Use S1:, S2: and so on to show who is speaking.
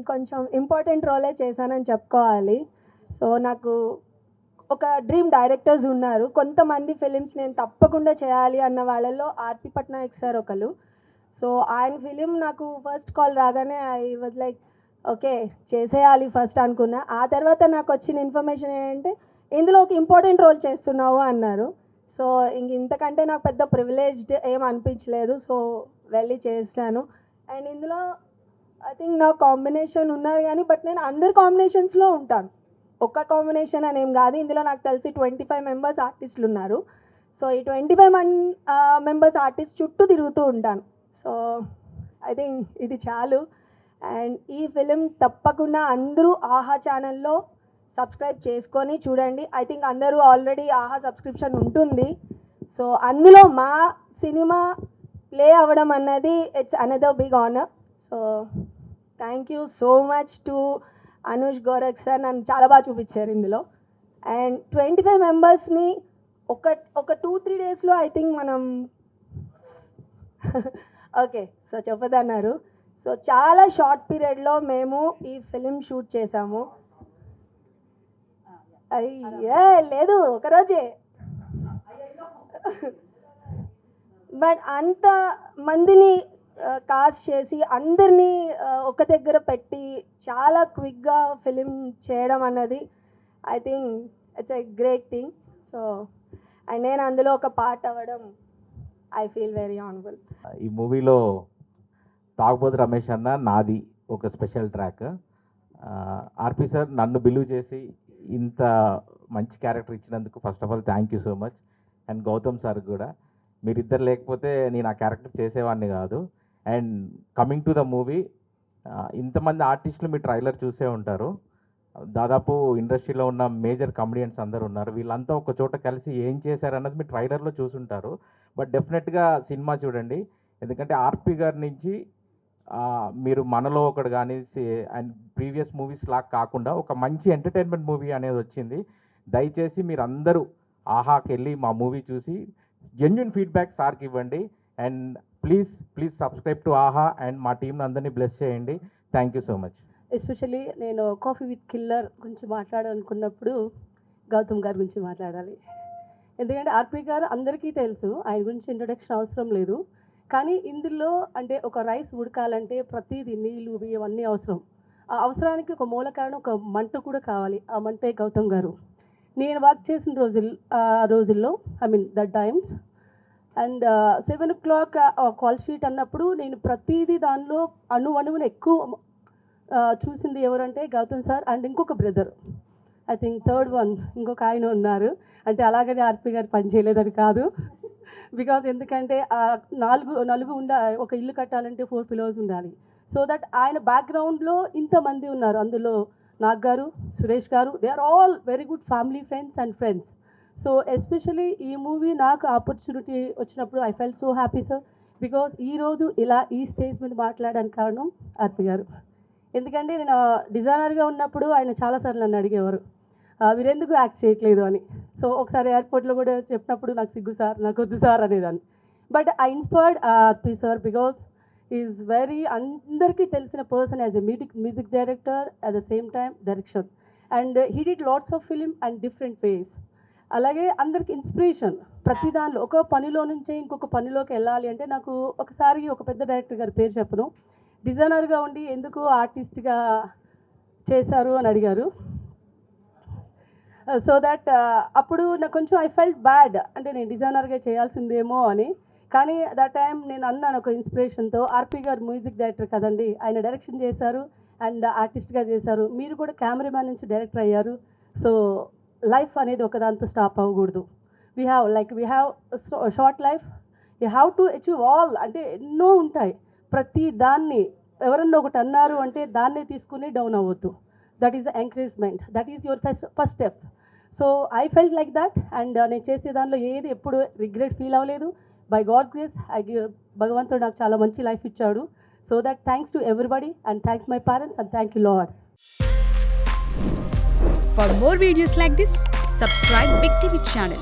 S1: కొంచెం ఇంపార్టెంట్ రోలే చేశానని చెప్పుకోవాలి. సో నాకు ఒక డ్రీమ్ డైరెక్టర్స్ ఉన్నారు. కొంతమంది ఫిలిమ్స్ నేను తప్పకుండా చేయాలి అన్న వాళ్ళలో ఆర్‌పి పట్నాయక్ సార్ ఒకరు. సో ఆయన ఫిలిం నాకు ఫస్ట్ కాల్ రాగానే ఐ వాజ్ లైక్ ఓకే చేసేయాలి ఫస్ట్ అనుకున్నా. ఆ తర్వాత నాకు వచ్చిన ఇన్ఫర్మేషన్ ఏంటంటే ఇందులో ఒక ఇంపార్టెంట్ రోల్ చేస్తున్నావు అన్నారు. సో ఇంతకంటే నాకు పెద్ద ప్రివిలేజ్డ్ ఏం అనిపించలేదు. సో వెళ్ళి చేశాను. అండ్ ఇందులో ఐ థింక్ నా కాంబినేషన్ ఉన్నారు కానీ బట్ నేను అందరి కాంబినేషన్స్లో ఉంటాను. ఒక్క కాంబినేషన్ అని ఏం కాదు. ఇందులో నాకు తెలిసి 25 మెంబర్స్ ఆర్టిస్టులు ఉన్నారు. సో ఈ 25 మెంబర్స్ ఆర్టిస్ట్ చుట్టూ తిరుగుతూ ఉంటాను. సో ఐ థింక్ ఇది చాలు. అండ్ ఈ ఫిలిం తప్పకుండా అందరూ ఆహా ఛానల్లో సబ్స్క్రైబ్ చేసుకొని చూడండి. ఐ థింక్ అందరూ ఆల్రెడీ ఆహా సబ్స్క్రిప్షన్ ఉంటుంది. సో అందులో మా సినిమా ప్లే అవ్వడం అన్నది it's another big honour. So thank you so much to Anush Gorakh sir. నన్ను చాలా బాగా చూపించారు ఇందులో. అండ్ 25 మెంబర్స్ని ఒక 2-3 డేస్లో ఐ థింక్ మనం ఓకే సో చెప్పదన్నారు. సో చాలా షార్ట్ పీరియడ్లో మేము ఈ ఫిలిం షూట్ చేసాము. అయ్యే లేదు ఒకరోజే, బట్ అంత మందిని కాస్ట్ చేసి అందరినీ ఒక దగ్గర పెట్టి చాలా క్విక్గా ఫిలిం చేయడం అన్నది I think it's a great thing. So and నేను అందులో ఒక పార్ట్ అవ్వడం ఐ ఫీల్ వెరీ ఆనరబుల్.
S2: ఈ మూవీలో తాగుబోతు రమేష్ అన్న నాది ఒక స్పెషల్ ట్రాక్. ఆర్‌పి సార్ నన్ను బిలీవ్ చేసి ఇంత మంచి క్యారెక్టర్ ఇచ్చినందుకు first of all thank you so much. And Gautam sir కూడా, మీరిద్దరు లేకపోతే నేను ఆ క్యారెక్టర్ చేసేవాడిని కాదు. And coming to the movie, ఇంతమంది ఆర్టిస్టులు మీ ట్రైలర్ చూసే ఉంటారు. దాదాపు ఇండస్ట్రీలో ఉన్న మేజర్ కమెడియన్స్ అందరు ఉన్నారు. వీళ్ళంతా ఒక చోట కలిసి ఏం చేశారన్నది మీ ట్రైలర్లో చూసుంటారు. బట్ డెఫినెట్గా సినిమా చూడండి. ఎందుకంటే ఆర్‌పి గారి నుంచి మీరు మనలో ఒకడు కానీ అండ్ ప్రీవియస్ మూవీస్ లాగా కాకుండా ఒక మంచి ఎంటర్టైన్మెంట్ మూవీ అనేది వచ్చింది. దయచేసి మీరు అందరూ ఆహాకి వెళ్ళి మా మూవీ చూసి జెన్యున్ ఫీడ్బ్యాక్ సార్కి ఇవ్వండి. అండ్ ప్లీజ్ సబ్స్క్రైబ్ టు ఆహా అండ్ మా టీంని అందరినీ బ్లెస్ చేయండి. Thank you so much.
S3: Especially నేను కాఫీ విత్ కిల్లర్ గురించి మాట్లాడాలనుకున్నప్పుడు గౌతమ్ గారి గురించి మాట్లాడాలి. ఎందుకంటే ఆర్‌పి గారు అందరికీ తెలుసు, ఆయన గురించి ఇంట్రొడక్షన్ అవసరం లేదు. కానీ ఇందులో అంటే ఒక రైస్ ఉడకాలంటే ప్రతిదీ నీళ్ళు బియ్యం అన్నీ అవసరం. ఆ అవసరానికి ఒక మూల కారణం ఒక మంట కూడా కావాలి. ఆ మంటే గౌతమ్ గారు. నేను వర్క్ చేసిన రోజుల్లో I mean that times and 7 o'clock call sheet అన్నప్పుడు నేను ప్రతిదీ దానిలో అణువుని ఎక్కువ చూసింది ఎవరంటే గౌతమ్ సార్ అండ్ ఇంకొక brother, I think third one ఇంకొక ఆయన ఉన్నారు. అంటే అలాగనే ఆర్‌పి గారు పని చేయలేదని కాదు. బికాజ్ ఎందుకంటే నలుగు ఒక ఇల్లు కట్టాలంటే 4 పిల్లర్స్ ఉండాలి. సో దట్ ఆయన బ్యాక్గ్రౌండ్లో ఇంతమంది ఉన్నారు. అందులో నాగ్ గారు, సురేష్ గారు, they are all very good family friends and friends. So especially ఈ మూవీ నాకు ఆపర్చునిటీ వచ్చినప్పుడు I felt so happy sir. Because ఈరోజు ఇలా ఈ స్టేజ్ మీద మాట్లాడడానికి కారణం ఆర్‌పి గారు. ఎందుకంటే నేను డిజైనర్గా ఉన్నప్పుడు ఆయన చాలాసార్లు నన్ను అడిగేవారు మీరెందుకు యాక్ట్ చేయట్లేదు అని. సో ఒకసారి ఎయిర్పోర్ట్లో కూడా చెప్పినప్పుడు నాకు సిగ్గు సార్, నాకు వద్దు సార్ అనేదాన్ని. But I inspired RP sir because is very అందరికీ తెలిసిన person as a music director at the same time direction. And he did lots of film and different ways. అలాగే అందరికి ఇన్స్పిరేషన్. ప్రతి దానిలో ఒక పనిలో నుంచే ఇంకొక పనిలోకి వెళ్ళాలి అంటే నాకు ఒకసారి ఒక పెద్ద డైరెక్టర్ గారి పేరు చెప్పను, డిజైనర్గా ఉండి ఎందుకు ఆర్టిస్ట్గా చేశారు అని అడిగారు. సో దట్ అప్పుడు నాకు కొంచెం ఐ ఫెల్ట్ బ్యాడ్, అంటే నేను డిజైనర్గా చేయాల్సిందేమో అని. కానీ దట్ టైం నేను అన్నాను ఒక ఇన్స్పిరేషన్తో, ఆర్‌పి గారు మ్యూజిక్ డైరెక్టర్ కదండి, ఆయన డైరెక్షన్ చేశారు అండ్ ఆర్టిస్ట్గా చేశారు, మీరు కూడా కెమెరామ్యాన్ నుంచి డైరెక్టర్ అయ్యారు. సో లైఫ్ అనేది ఒకదాంతో స్టాప్ అవ్వకూడదు. We have short life, you have to achieve all. అంటే ఎన్నో ఉంటాయి. ప్రతి దాన్ని ఎవరన్నా ఒకటి అన్నారు అంటే దాన్నే తీసుకుని డౌన్ అవ్వద్దు. That is the encouragement, that is your first step. So I felt like that. And నేను చేసే దానిలో ఏది ఎప్పుడు రిగ్రెట్ ఫీల్ అవ్వలేదు. బై గాడ్స్ గ్రేస్ భగవంతుడు నాకు చాలా మంచి లైఫ్ ఇచ్చాడు. So that thanks to everybody and thanks my parents and thank you lord.
S4: For more videos like this, subscribe Big TV channel.